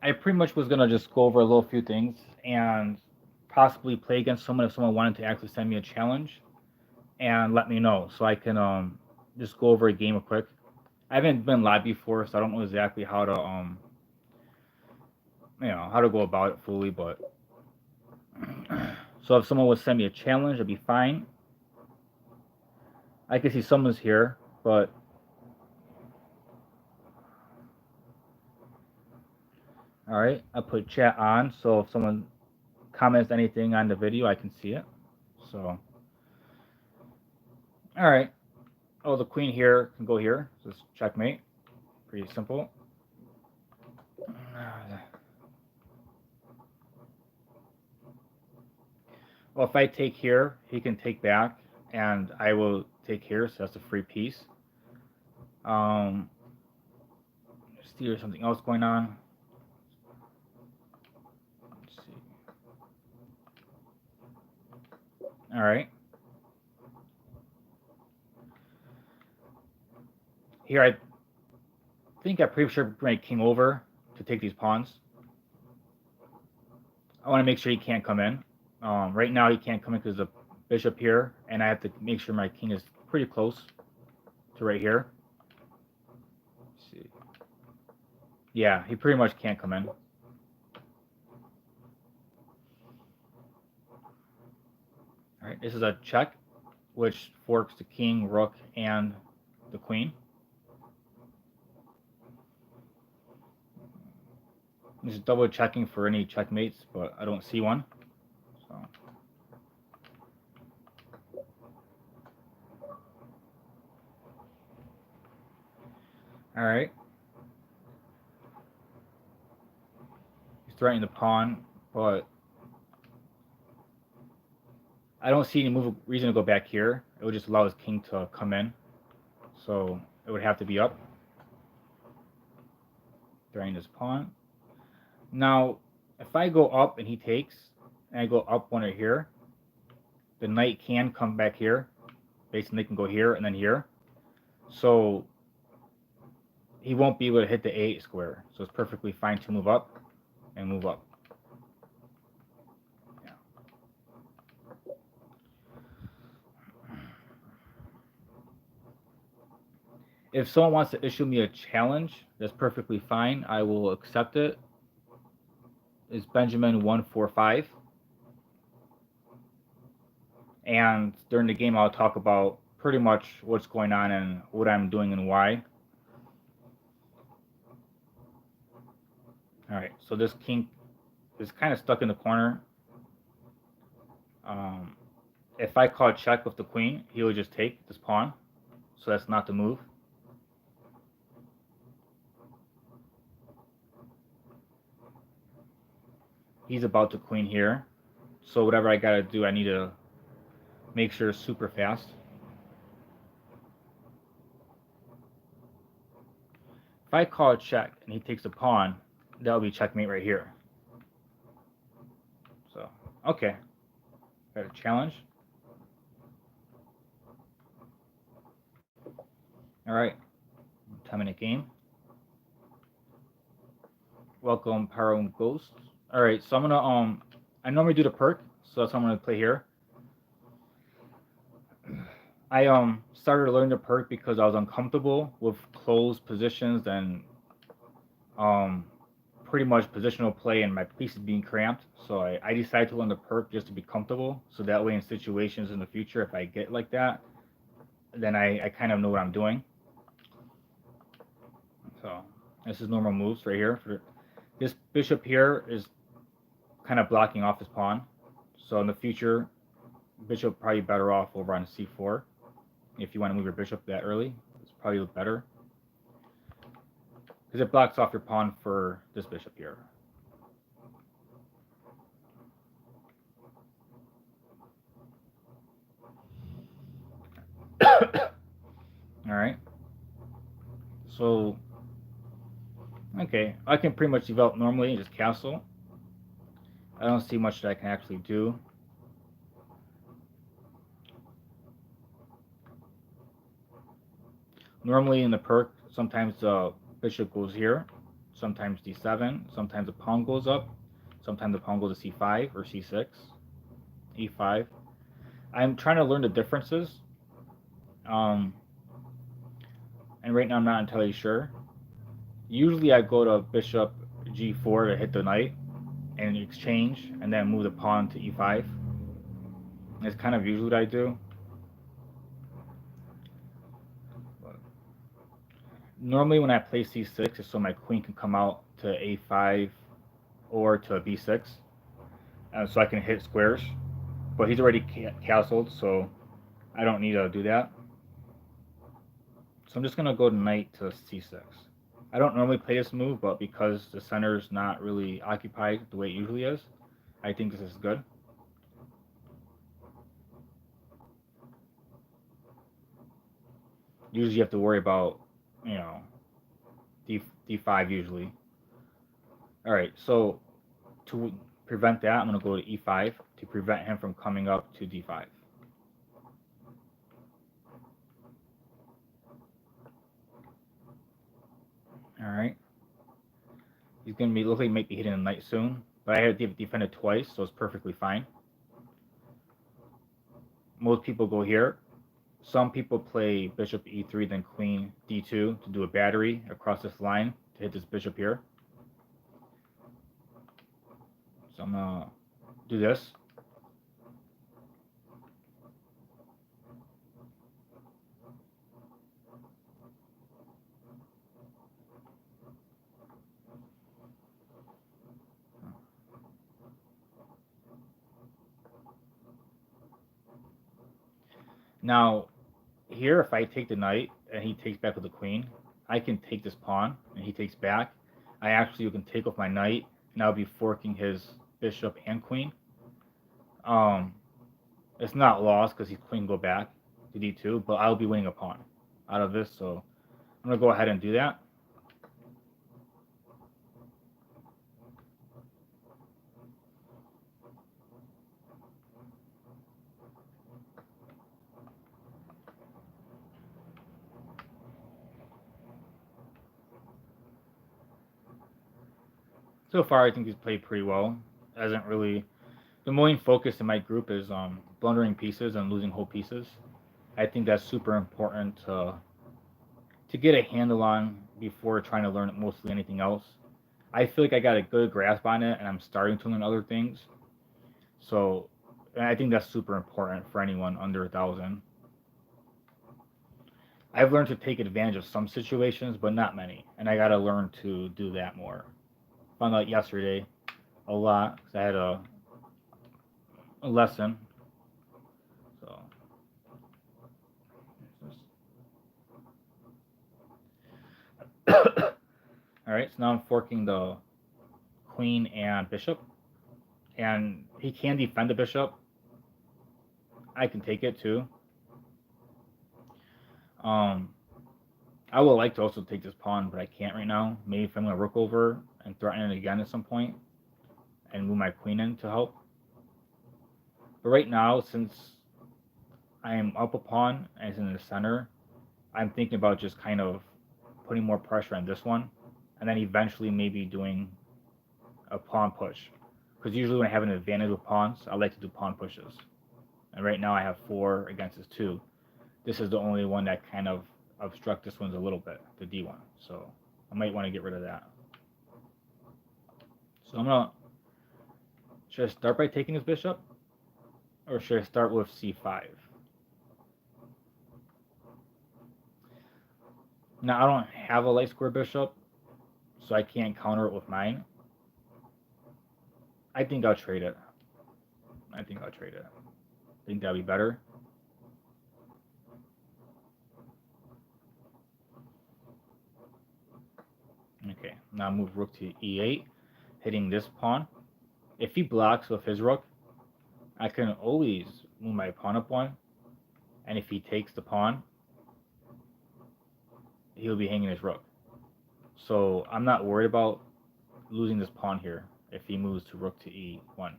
I pretty much was gonna just go over a little few things and possibly play against someone if someone wanted to actually send me a challenge and let me know so I can just go over a game real quick. I haven't been live before, so I don't know exactly how to how to go about it fully, but so if someone would send me a challenge, it'd be fine. I can see someone's here, but all right, I put chat on, so if someone comments anything on the video, I can see it. So, all right. Oh, the queen here can go here. So it's checkmate. Pretty simple. Well, if I take here, he can take back, and I will take here, so that's a free piece. See, there's something else going on. Let's see. All right. Here, I think I'm pretty sure bring king over to take these pawns. I want to make sure he can't come in. Right now, he can't come in because the bishop here, and I have to make sure my king is pretty close to right here. Let's see. Yeah, he pretty much can't come in. All right, this is a check, which forks the king, rook, and the queen. Just double checking for any checkmates, but I don't see one. So. All right. He's threatening the pawn, but I don't see any reason to go back here. It would just allow his king to come in. So it would have to be up. Threatening his pawn. Now, if I go up and he takes, and I go up one right here, the knight can come back here. Basically, they can go here and then here. So he won't be able to hit the A8 square. So it's perfectly fine to move up and move up. Yeah. If someone wants to issue me a challenge, that's perfectly fine. I will accept it. It's Benjamin145. And during the game, I'll talk about pretty much what's going on and what I'm doing and why. All right, so this king is kind of stuck in the corner. If I call check with the queen, he would just take this pawn. So that's not the move. He's about to queen here. So whatever I gotta do, I need to make sure it's super fast. If I call a check and he takes a pawn, that'll be checkmate right here. So, okay. Got a challenge. All right. 10-minute game. Welcome, Pyro Ghost. All right, so I'm gonna I normally do the perk, so that's what I'm gonna play here. I started learning the perk because I was uncomfortable with closed positions and pretty much positional play and my pieces being cramped. So I decided to learn the perk just to be comfortable. So that way in situations in the future, if I get like that, then I kind of know what I'm doing. So this is normal moves right here. This bishop here is kind of blocking off his pawn. So in the future, bishop probably better off over on c4. If you want to move your bishop that early, it's probably better. Because it blocks off your pawn for this bishop here. Alright. So, okay, I can pretty much develop normally and just castle. I don't see much that I can actually do. Normally in the perk, sometimes the bishop goes here. sometimes d7, sometimes the pawn goes up, sometimes the pawn goes to c5 or c6, e5. I'm trying to learn the differences, and right now I'm not entirely sure. Usually I go to bishop g4 to hit the knight and exchange, and then move the pawn to e5. It's kind of usually what I do. But normally when I play c6, it's so my queen can come out to a5 or to b6, so I can hit squares. But he's already castled, so I don't need to do that. So I'm just going to go knight to c6. I don't normally play this move, but because the center is not really occupied the way it usually is, I think this is good. Usually you have to worry about, you know, d5 usually. Alright, so to prevent that, I'm going to go to e5 to prevent him from coming up to d5. Alright. He's going to be, look like he might be hitting a knight soon, but I had to defend it twice, so it's perfectly fine. Most people go here. Some people play bishop e3, then queen d2 to do a battery across this line to hit this bishop here. So I'm going to do this. Now, here, if I take the knight and he takes back with the queen, I can take this pawn and he takes back. I actually can take off my knight, and I'll be forking his bishop and queen. It's not lost because his queen go back to d2, but I'll be winning a pawn out of this, so I'm going to go ahead and do that. So far, I think he's played pretty well. Hasn't really. The main focus in my group is blundering pieces and losing whole pieces. I think that's super important to get a handle on before trying to learn mostly anything else. I feel like I got a good grasp on it, and I'm starting to learn other things. So, and I think that's super important for anyone under 1,000. I've learned to take advantage of some situations, but not many, and I got to learn to do that more. Found out yesterday a lot because I had a lesson. So, all right. So now I'm forking the queen and bishop, and he can defend the bishop. I can take it too. I would like to also take this pawn, but I can't right now. Maybe if I'm going to rook over and threaten it again at some point and move my queen in to help. But right now, since I am up a pawn and it's in the center, I'm thinking about just kind of putting more pressure on this one, and then eventually maybe doing a pawn push. Because usually when I have an advantage with pawns, I like to do pawn pushes. And right now I have 4 against this 2. This is the only one that kind of obstruct this one's a little bit, the d1. So I might want to get rid of that. So I'm gonna, should I start by taking this bishop, or should I start with c5? Now I don't have a light square bishop, so I can't counter it with mine. I think I'll trade it. I think that'll be better. Okay, now move rook to e8, hitting this pawn. If he blocks with his rook, I can always move my pawn up one, and if he takes the pawn, he'll be hanging his rook. So I'm not worried about losing this pawn here if he moves to rook to e1.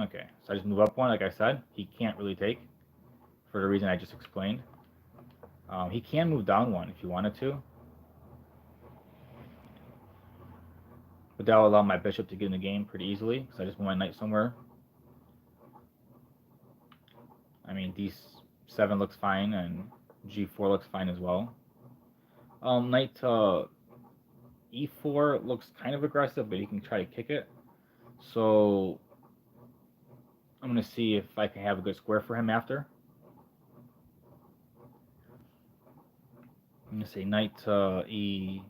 Okay, so I just move up one, like I said. He can't really take for the reason I just explained. He can move down one if he wanted to, but that will allow my bishop to get in the game pretty easily because I just move my knight somewhere. I mean, d7 looks fine and g4 looks fine as well. Knight to e4 looks kind of aggressive, but he can try to kick it. So I'm going to see if I can have a good square for him after. I'm going to say knight to e4.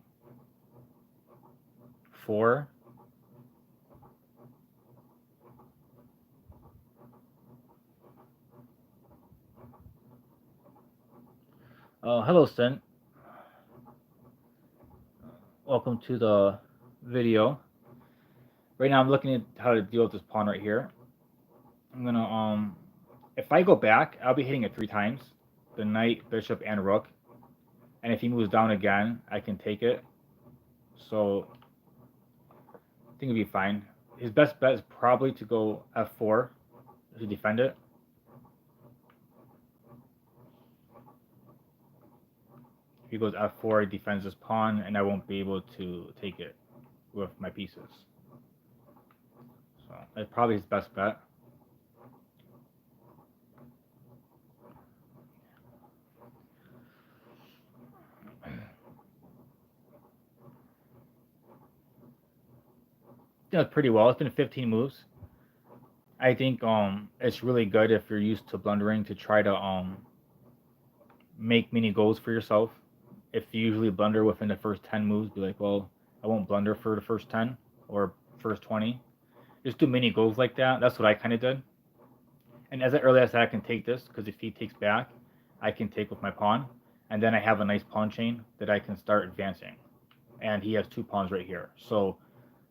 Hello, Sin. Welcome to the video. Right now I'm looking at how to deal with this pawn right here. I'm gonna if I go back, I'll be hitting it 3 times. The knight, bishop, and rook. And if he moves down again, I can take it. So I think it'll be fine. His best bet is probably to go f4 to defend it. If he goes f4, he defends this pawn, and I won't be able to take it with my pieces. So that's probably his best bet. Does pretty well. It's been 15 moves. I think it's really good if you're used to blundering to try to make mini goals for yourself. If you usually blunder within the first 10 moves, be like, well, I won't blunder for the first 10 or first 20. Just do mini goals like that. That's what I kind of did. And as I earlier said, I can take this because if he takes back, I can take with my pawn, and then I have a nice pawn chain that I can start advancing. And he has 2 pawns right here. So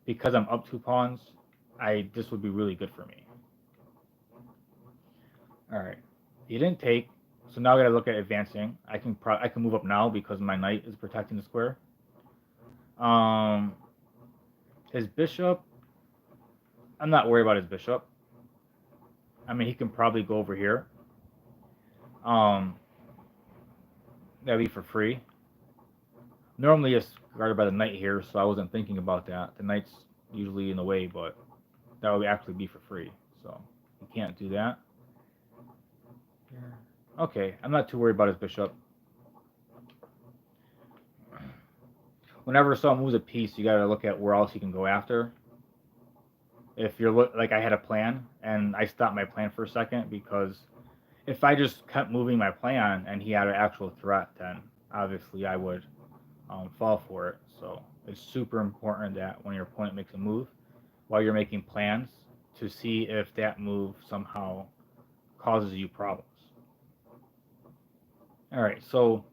because I'm up 2 pawns, this would be really good for me. All right, he didn't take, so now I gotta look at advancing. I can move up now because my knight is protecting the square. His bishop, I'm not worried about his bishop. I mean, he can probably go over here. That'd be for free. Normally it's guarded by the knight here, so I wasn't thinking about that. The knight's usually in the way, but that would actually be for free. So you can't do that. Okay, I'm not too worried about his bishop. Whenever someone moves a piece, you gotta look at where else you can go after. If you're like I had a plan, and I stopped my plan for a second because if I just kept moving my plan and he had an actual threat, then obviously I would fall for it. So it's super important that when your opponent makes a move, while you're making plans, to see if that move somehow causes you problems. All right, so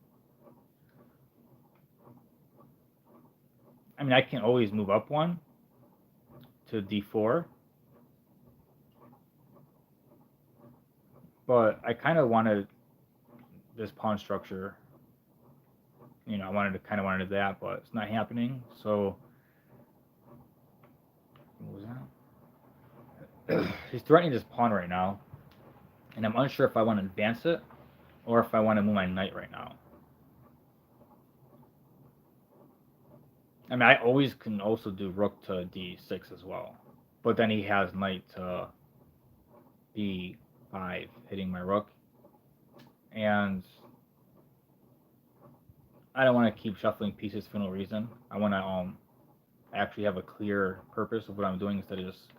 I mean, I can always move up one to d4, but I kind of wanted this pawn structure. You know, I kind of wanted that, but it's not happening. So what was that? He's threatening this pawn right now, and I'm unsure if I want to advance it or if I want to move my knight right now. I mean, I always can also do rook to d6 as well, but then he has knight to b5 hitting my rook, and I don't want to keep shuffling pieces for no reason. I want to actually have a clear purpose of what I'm doing instead of just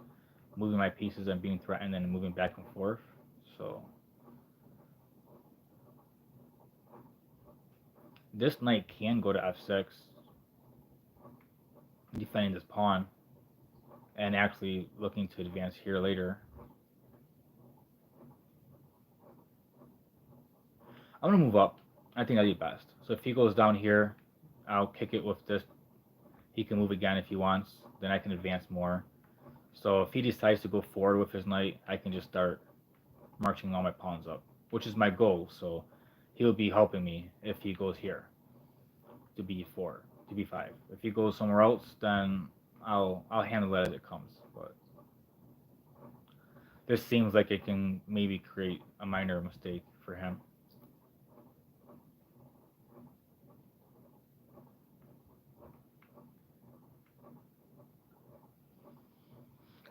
moving my pieces and being threatened and moving back and forth. So this knight can go to f6, defending this pawn, and actually looking to advance here later. I'm going to move up. I think that'd be best. So if he goes down here, I'll kick it with this. He can move again if he wants. Then I can advance more. So if he decides to go forward with his knight, I can just start marching all my pawns up, which is my goal. So he'll be helping me if he goes here to b4, to b5. If he goes somewhere else, then I'll handle it as it comes. But this seems like it can maybe create a minor mistake for him.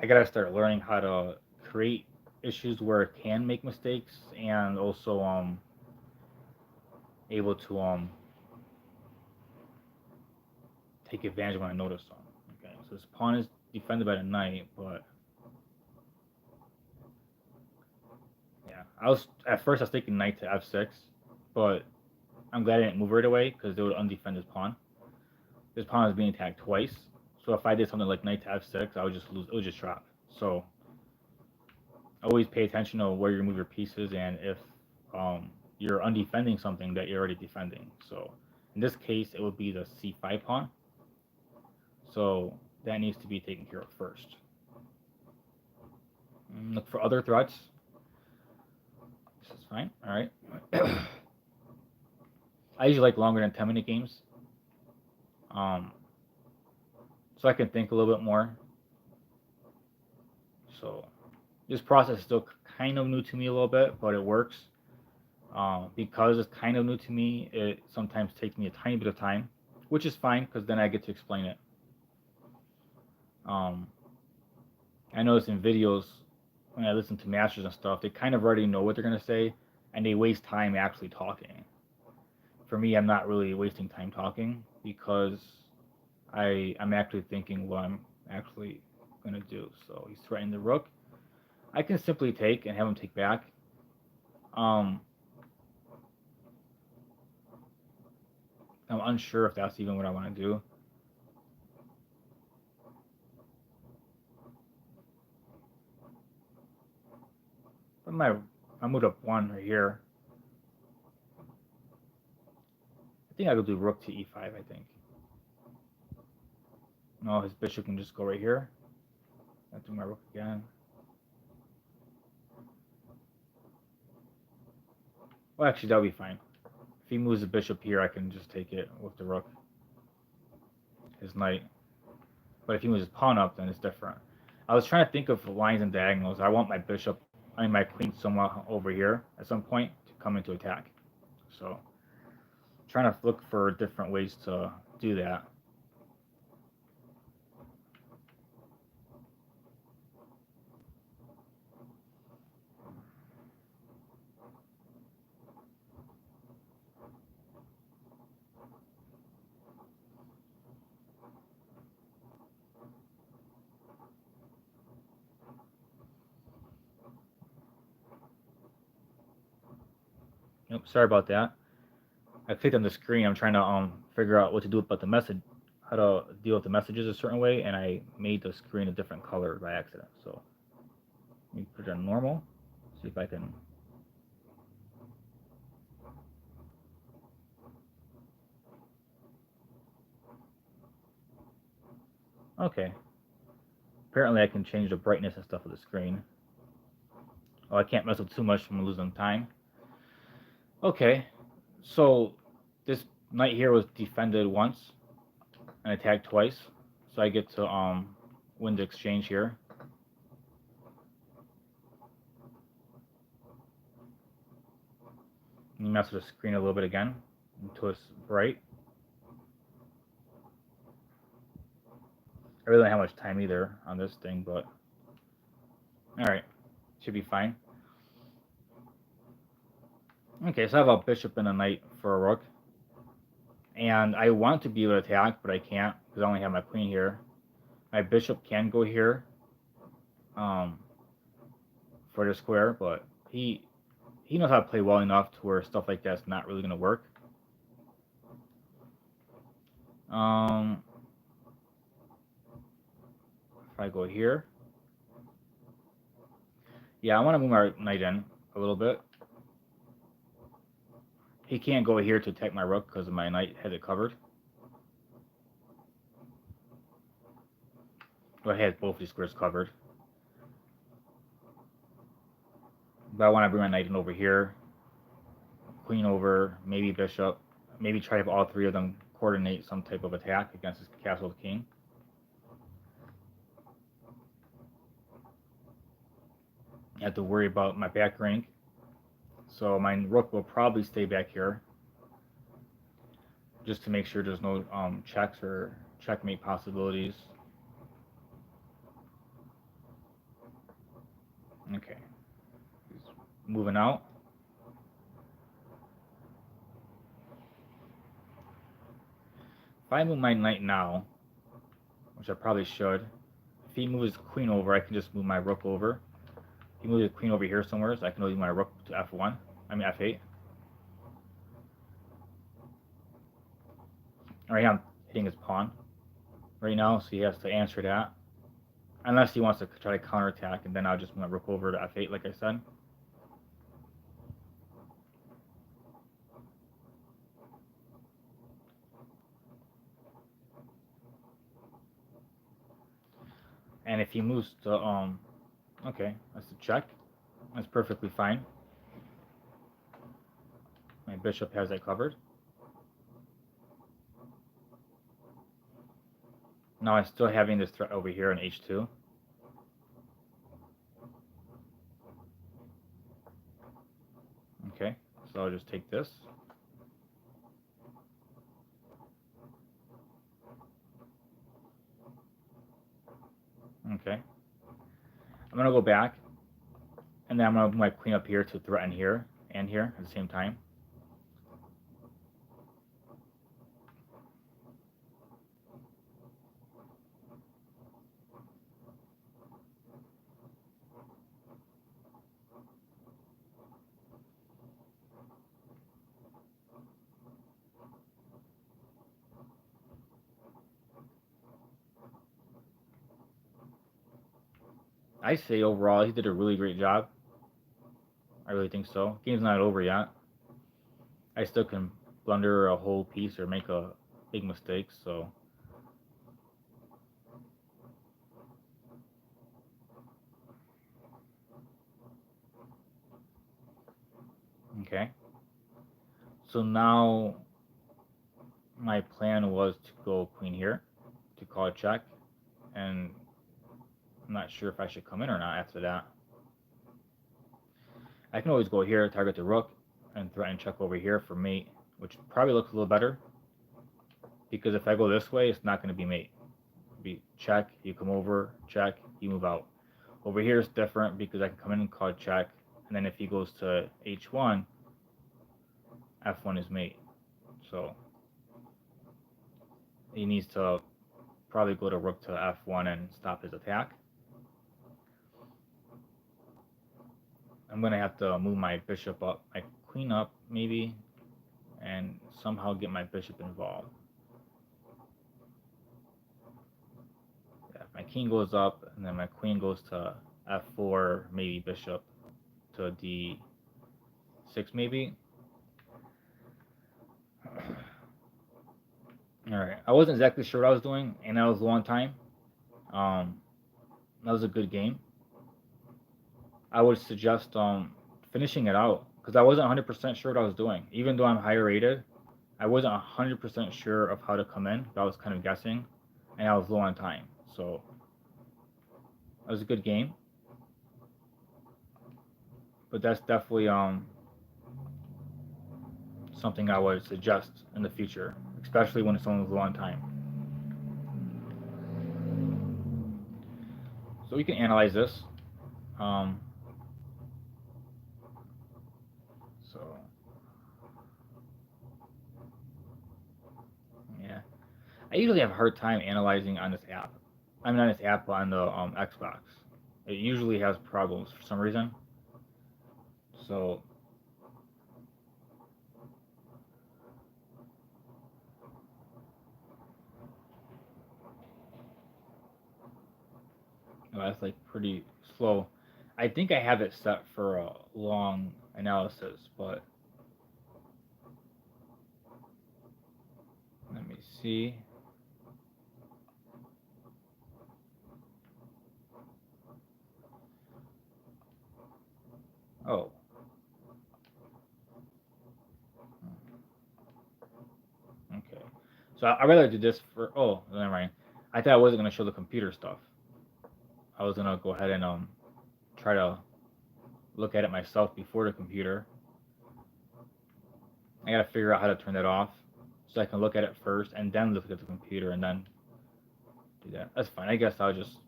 I gotta start learning how to create issues where it can make mistakes, and also able to take advantage when I notice them. Okay, so this pawn is defended by the knight, but yeah, I was at first I was thinking knight to f6, but I'm glad I didn't move right away because they would undefend his pawn. This pawn is being attacked twice, so if I did something like knight to f6, I would just lose. It would just drop. So always pay attention to where you move your pieces and if you're undefending something that you're already defending. So in this case, it would be the c5 pawn. So that needs to be taken care of first. Look for other threats. This is fine. All right. I usually like longer than 10-minute games, so I can think a little bit more. So this process is still kind of new to me a little bit, but it works. Because it's kind of new to me, it sometimes takes me a tiny bit of time, which is fine because then I get to explain it. I notice in videos when I listen to masters and stuff, they kind of already know what they're gonna say, and they waste time actually talking. For me, I'm not really wasting time talking because I'm actually thinking what I'm actually gonna do. So he's threatening the rook. I can simply take and have him take back. I'm unsure if that's even what I want to do. But I moved up one right here. I think I could do rook to e5, I think. No, his bishop can just go right here. I'll do my rook again. Well, actually, that'll be fine. If he moves the bishop here, I can just take it with the rook. His knight. But if he moves his pawn up, then it's different. I was trying to think of lines and diagonals. I want my bishop, my queen somewhere over here at some point to come into attack. So, trying to look for different ways to do that. Nope, sorry about that. I clicked on the screen. I'm trying to figure out what to do about the message, how to deal with the messages a certain way, and I made the screen a different color by accident. So let me put it on normal. See if I can. Okay. Apparently, I can change the brightness and stuff of the screen. Oh, I can't mess with too much from losing time. Okay, so this knight here was defended once and attacked twice, so I get to win the exchange here. Mess with the screen a little bit again until it's bright. I really don't have much time either on this thing, but alright, should be fine. Okay, so I have a bishop and a knight for a rook. And I want to be able to attack, but I can't because I only have my queen here. My bishop can go here for the square, but he knows how to play well enough to where stuff like that's not really going to work. If I go here, yeah, I want to move my knight in a little bit. He can't go here to attack my rook because my knight has it covered. Well, I had both these squares covered. But I want to bring my knight in over here. Queen over, maybe bishop. Maybe try to have all three of them coordinate some type of attack against this castle king. I have to worry about my back rank. So my rook will probably stay back here. Just to make sure there's no checks or checkmate possibilities. Okay. He's moving out. If I move my knight now, which I probably should, if he moves his queen over, I can just move my rook over. If he moves his queen over here somewhere, so I can move my rook to f1. I mean f8. Alright, I'm hitting his pawn right now, so he has to answer that. Unless he wants to try to counterattack, and then I'll just move my rook over to f8, like I said. And if he moves to, okay, that's a check. That's perfectly fine. My bishop has that covered. Now I'm still having this threat over here in h2. Okay, so I'll just take this. Okay. I'm going to go back, and then I'm going to move my queen up here to threaten here and here at the same time. I say overall, he did a really great job. I really think so. Game's not over yet. I still can blunder a whole piece or make a big mistake, so. Okay. So now my plan was to go queen here to call a check, and I'm not sure if I should come in or not after that. I can always go here, target the rook, and threaten check over here for mate, which probably looks a little better, because if I go this way, it's not going to be mate. It'll be check, you come over, check, you move out. Over here is different because I can come in and call check, and then if he goes to h1, f1 is mate. So he needs to probably go to rook to f1 and stop his attack. I'm going to have to move my bishop up, my queen up maybe, and somehow get my bishop involved. Yeah, my king goes up, and then my queen goes to f4, maybe bishop to d6 maybe. Alright, I wasn't exactly sure what I was doing, and that was a long time. That was a good game. I would suggest finishing it out, because I wasn't 100% sure what I was doing. Even though I'm higher rated, I wasn't 100% sure of how to come in. I was kind of guessing, and I was low on time. So it was a good game, but that's definitely something I would suggest in the future, especially when someone's low on time. So we can analyze this. So yeah, I usually have a hard time analyzing on this app. I mean, on this app on the Xbox. It usually has problems for some reason. So that's like pretty slow. I think I have it set for a long analysis, but let me see. Oh. Okay. So I'd rather do this for. Oh, never mind. I thought I wasn't gonna show the computer stuff. I was gonna go ahead and try to look at it myself before the computer. I gotta figure out how to turn that off so I can look at it first and then look at the computer and then do that. That's fine. I guess I'll just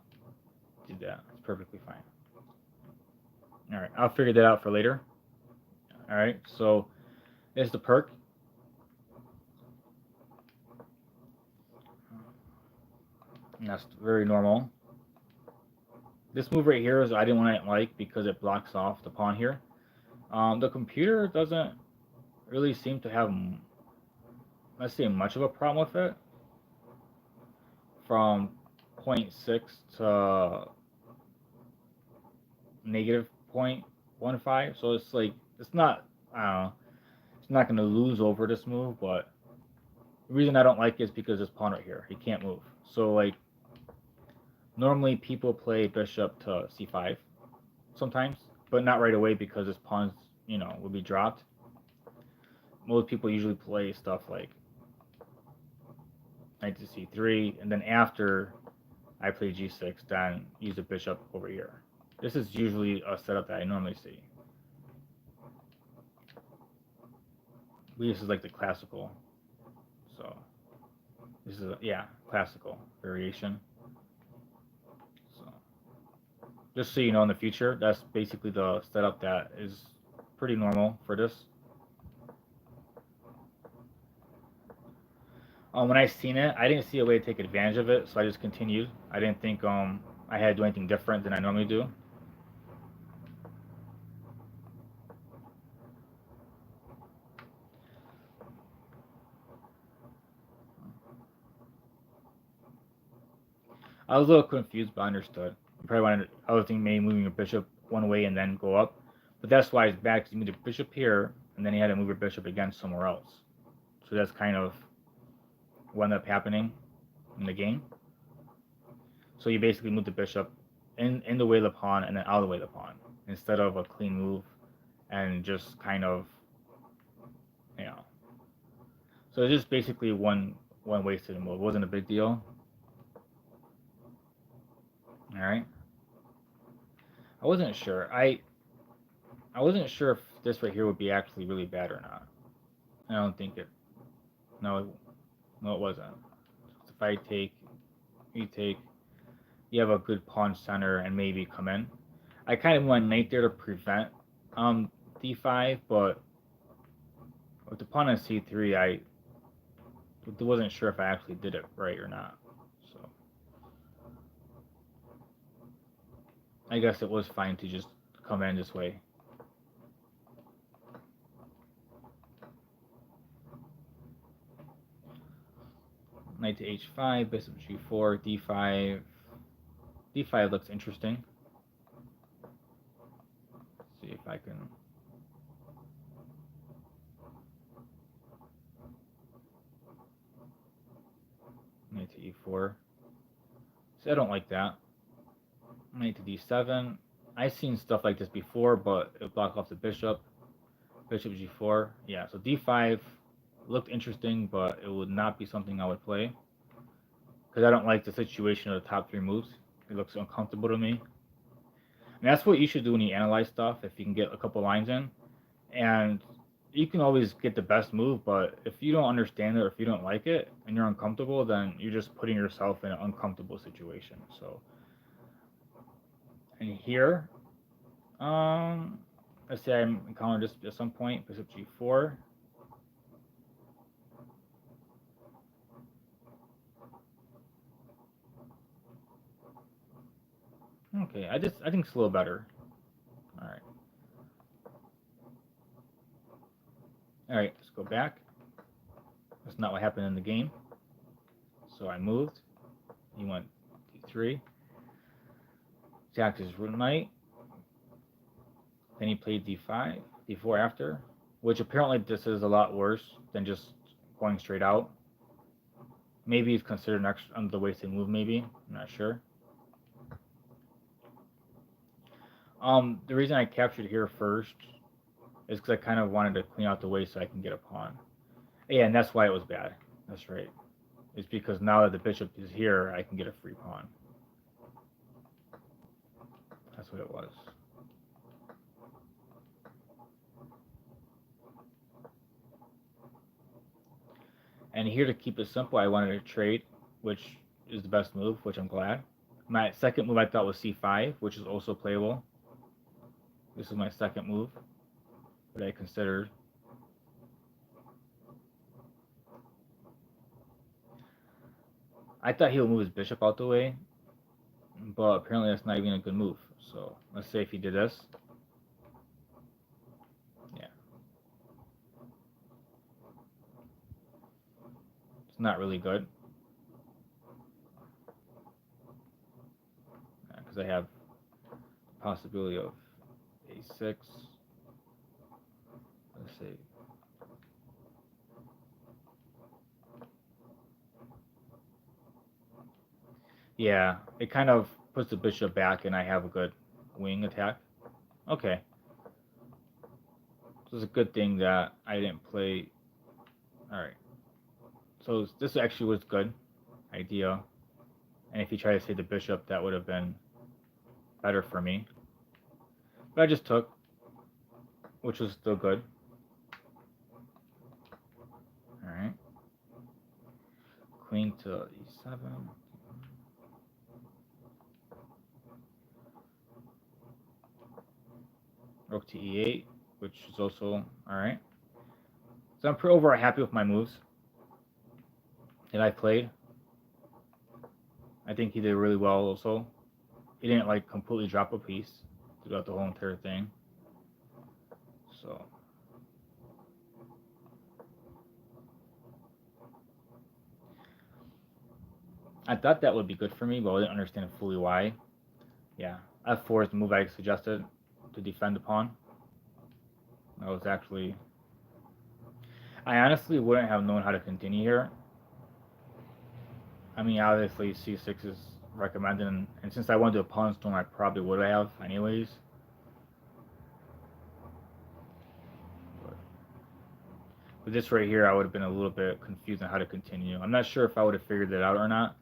do that. It's perfectly fine. All right, I'll figure that out for later. All right, so there's the perk. And that's very normal. This move right here is I didn't like because it blocks off the pawn here. The computer doesn't really seem to have, let's say, much of a problem with it. From 0.6 to negative 0.15, so it's like it's not. I don't know. It's not going to lose over this move, but the reason I don't like it is because this pawn right here, he can't move. So like normally people play bishop to c5 sometimes, but not right away because this pawn, will be dropped. Most people usually play stuff like knight to c3, and then after I play g6, then use the bishop over here. This is usually a setup that I normally see. This is like the classical. So this is classical variation. So just so you know, in the future, that's basically the setup that is pretty normal for this. When I seen it, I didn't see a way to take advantage of it, so I just continued. I didn't think I had to do anything different than I normally do. I was a little confused, but I understood. I was thinking maybe moving your bishop one way and then go up, but that's why it's bad because you moved the bishop here, and then you had to move your bishop again somewhere else. So that's kind of what ended up happening in the game. So you basically move the bishop in the way of the pawn and then out of the way of the pawn instead of a clean move and just kind of, So it's just basically one wasted move. It wasn't a big deal. All right. I wasn't sure. I wasn't sure if this right here would be actually really bad or not. I don't think it. No, it wasn't. If I take, you take, you have a good pawn center and maybe come in. I kind of went knight there to prevent d5, but with the pawn on c3, I wasn't sure if I actually did it right or not. So I guess it was fine to just come in this way. Knight to h5, bishop g4, d5. d5 looks interesting. Let's see if I can. Knight to e4. So I don't like that. Knight to d7. I've seen stuff like this before, but it blocked off the bishop. Bishop g4. Yeah, so d5 looked interesting, but it would not be something I would play. Because I don't like the situation of the top three moves. It looks uncomfortable to me. And that's what you should do when you analyze stuff, if you can get a couple lines in. And you can always get the best move, but if you don't understand it or if you don't like it and you're uncomfortable, then you're just putting yourself in an uncomfortable situation. So, and here, let's say I'm encountering this at some point, bishop g4. Okay, I think it's a little better. All right. All right, let's go back. That's not what happened in the game. So I moved. He went d3. Attacked his knight. Then he played d5, d4 after, which apparently this is a lot worse than just going straight out. Maybe it's considered an extra under the wasted move. Maybe, I'm not sure. The reason I captured here first is because I kind of wanted to clean out the way so I can get a pawn. Yeah, and that's why it was bad. That's right. It's because now that the bishop is here, I can get a free pawn. That's what it was. And here, to keep it simple, I wanted to trade, which is the best move, which I'm glad. My second move I thought was c5, which is also playable. This is my second move that I considered. I thought he would move his bishop out the way, but apparently that's not even a good move. So let's say if he did this. Yeah. It's not really good. Because I have the possibility of a6. Let's see. Yeah, it kind of puts the bishop back and I have a good wing attack. Okay. So it's a good thing that I didn't play. Alright. So this actually was good idea. And if you try to save the bishop, that would have been better for me. But I just took, which was still good. Alright. Queen to e7. Rook to e8, which is also alright. So I'm pretty overall happy with my moves that I played. I think he did really well also. He didn't like completely drop a piece throughout the whole entire thing. So I thought that would be good for me, but I didn't understand fully why. Yeah, f4 is the move I suggested to defend the pawn. That was actually... I honestly wouldn't have known how to continue here. I mean, obviously c6 is recommended, and since I went to a pawn storm, I probably would have anyways. But this right here, I would have been a little bit confused on how to continue. I'm not sure if I would have figured it out or not.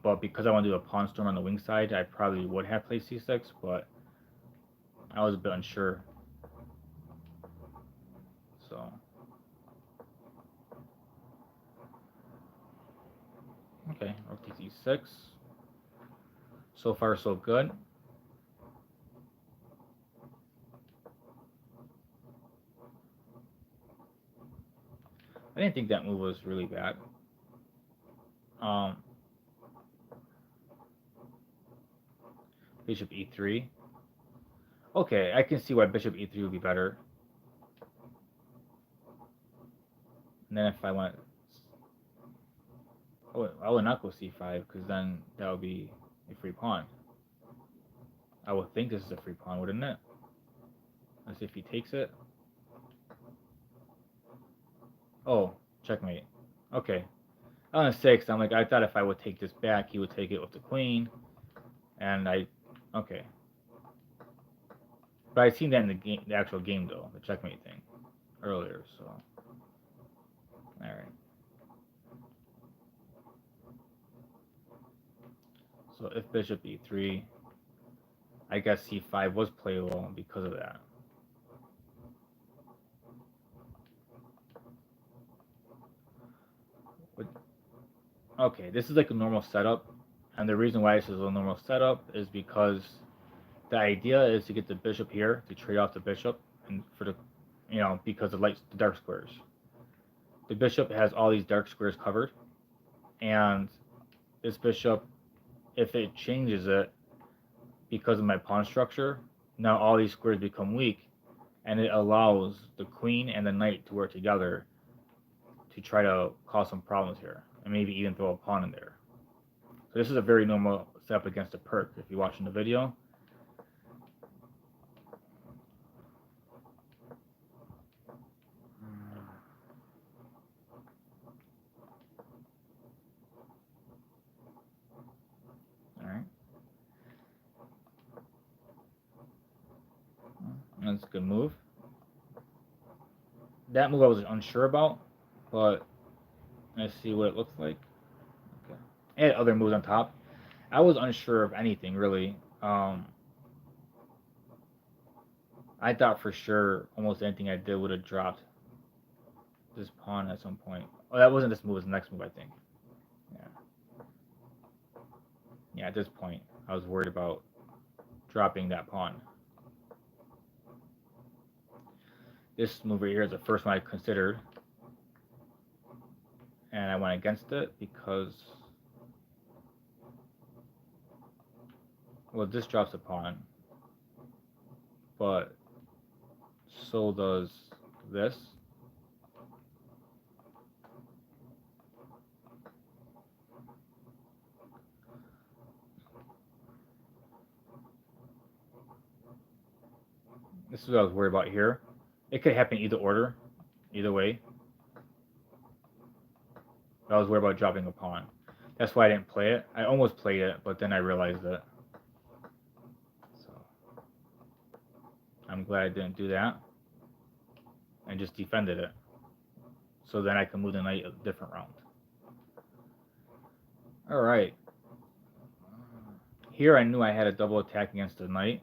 But because I want to do a pawn storm on the wing side, I probably would have played c6, but I was a bit unsure. So okay, rook takes e6. So far, so good. I didn't think that move was really bad. Bishop e3. Okay, I can see why bishop e3 would be better. And then if I went... Oh, I would not go c5, because then that would be a free pawn. I would think this is a free pawn, wouldn't it? As if he takes it. Oh, checkmate. Okay. On a 6, I'm like, I thought if I would take this back, he would take it with the queen. And okay. But I'd seen that in the game, the actual game though, the checkmate thing, earlier, so. Alright. So if bishop e3, I guess c5 was playable because of that. Okay, this is like a normal setup, and the reason why this is a normal setup is because the idea is to get the bishop here to trade off the bishop, and for the, because of the dark squares. The bishop has all these dark squares covered, and this bishop, if it changes it because of my pawn structure, now all these squares become weak, and it allows the queen and the knight to work together to try to cause some problems here, and maybe even throw a pawn in there. So this is a very normal setup against a perk if you're watching the video. Alright. That's a good move. That move I was unsure about, but let's see what it looks like. Okay. I had other moves on top. I was unsure of anything, really. I thought for sure almost anything I did would have dropped this pawn at some point. Oh, that wasn't this move, it was the next move, I think. Yeah. Yeah, at this point, I was worried about dropping that pawn. This move right here is the first one I considered, and I went against it because, well, this drops a pawn, but so does this. This is what I was worried about here. It could happen either order, either way. I was worried about dropping a pawn. That's why I didn't play it. I almost played it, but then I realized it. So I'm glad I didn't do that and just defended it. So then I can move the knight a different round. Alright. Here I knew I had a double attack against the knight.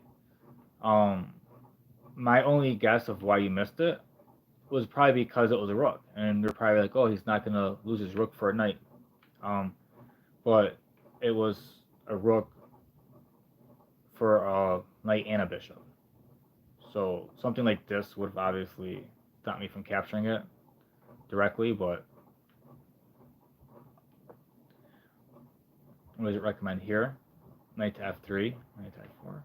My only guess of why you missed it was probably because it was a rook. And you're probably like, oh, he's not going to lose his rook for a knight. But it was a rook for a knight and a bishop. So something like this would have obviously stopped me from capturing it directly, but what does it recommend here? Knight to f3, knight to f4.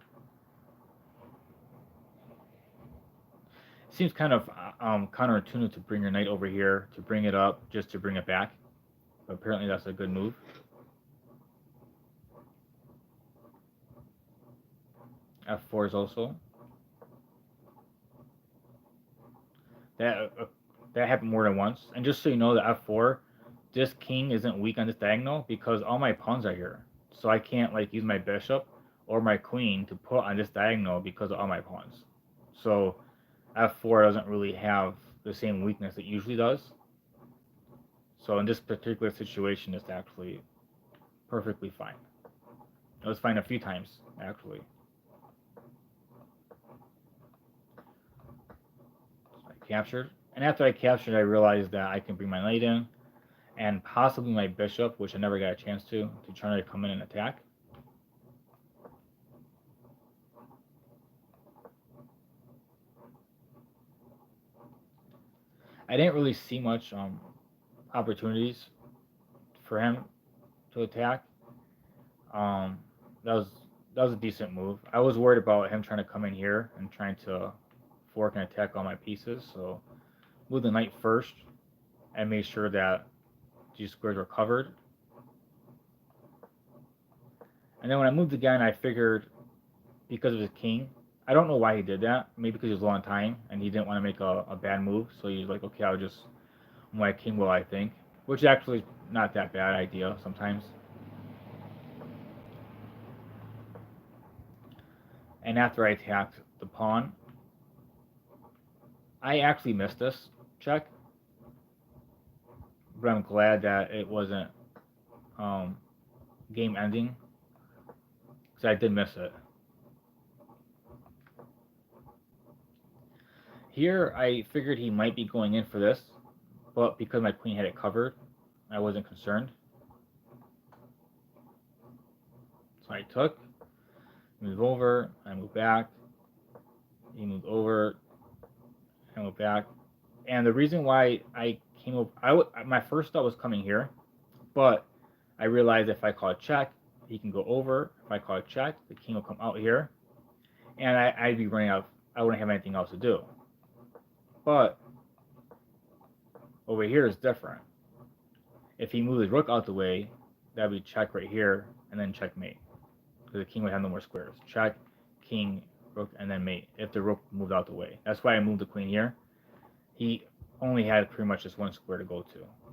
It seems kind of counterintuitive to bring your knight over here, to bring it up, just to bring it back. But apparently that's a good move. f4 is also. That happened more than once. And just so you know, the f4, this king isn't weak on this diagonal because all my pawns are here. So I can't like use my bishop or my queen to put on this diagonal because of all my pawns. So f4 doesn't really have the same weakness it usually does. So in this particular situation, it's actually perfectly fine. It was fine a few times, actually. So I captured. And after I captured, I realized that I can bring my knight in and possibly my bishop, which I never got a chance to try to come in and attack. I didn't really see much opportunities for him to attack. That was a decent move. I was worried about him trying to come in here and trying to fork and attack all my pieces, so move the knight first and make sure that these squares were covered. And then when I moved again, I figured because of his king, I don't know why he did that. Maybe because he was low on time and he didn't want to make a bad move, so he's like, okay, I'll just move my king well, I think. Which is actually not that bad idea sometimes. And after I attacked the pawn, I actually missed this check, but I'm glad that it wasn't game ending, because I did miss it. Here, I figured he might be going in for this, but because my queen had it covered, I wasn't concerned. So I took, move over, I move back, he moved over, I move back. And the reason why I came up, my first thought was coming here, but I realized if I call a check, he can go over. If I call a check, the king will come out here, and I'd be running out. I wouldn't have anything else to do. But over here is different. If he moves his rook out the way, that'd be check right here, and then checkmate. Because the king would have no more squares. Check, king, rook, and then mate. If the rook moved out the way. That's why I moved the queen here. He only had pretty much just one square to go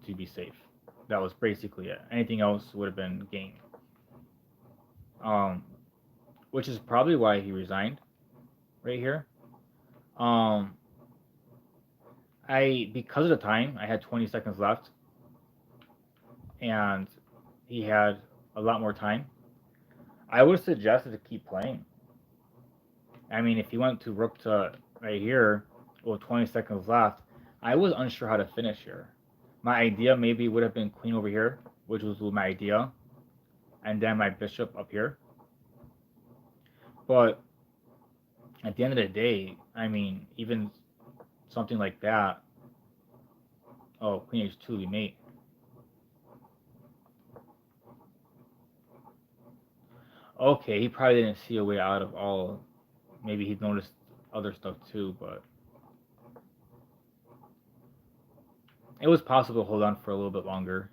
to be safe. That was basically it. Anything else would have been game. Which is probably why he resigned right here. Because of the time, I had 20 seconds left, and he had a lot more time. I would have suggested to keep playing. I mean, if he went to rook to right here with 20 seconds left, I was unsure how to finish here. My idea maybe would have been queen over here, which was my idea, and then my bishop up here. But at the end of the day, I mean, even something like that. Oh, queen h2, we mate. Okay, he probably didn't see a way out of all. Maybe he noticed other stuff too, but it was possible to hold on for a little bit longer.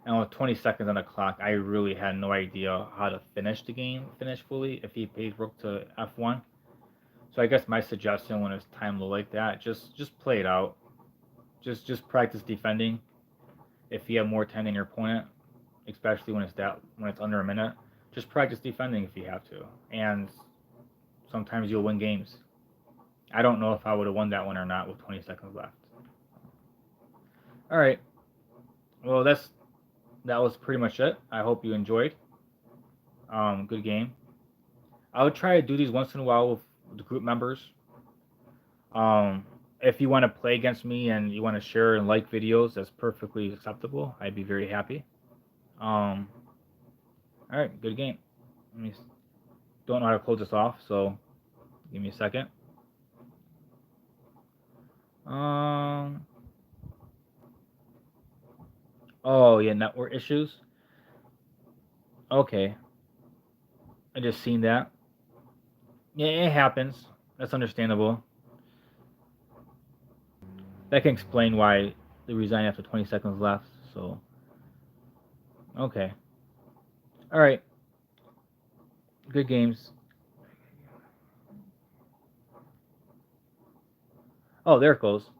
And with 20 seconds on the clock, I really had no idea how to finish the game, finish fully, if he paid rook to f1. So I guess my suggestion when it's time low like that, just play it out. Just practice defending. If you have more time than your opponent, especially when it's under a minute, just practice defending if you have to. And sometimes you'll win games. I don't know if I would have won that one or not with 20 seconds left. All right. Well, that was pretty much it. I hope you enjoyed. Good game. I would try to do these once in a while with the group members. If you want to play against me and you want to share and like videos, that's perfectly acceptable. I'd be very happy. All right, good game. Don't know how to close this off, so give me a second. Oh yeah, network issues. Okay, I just seen that. Yeah, it happens. That's understandable. That can explain why they resigned after 20 seconds left. So, okay. All right. Good games. Oh, there it goes.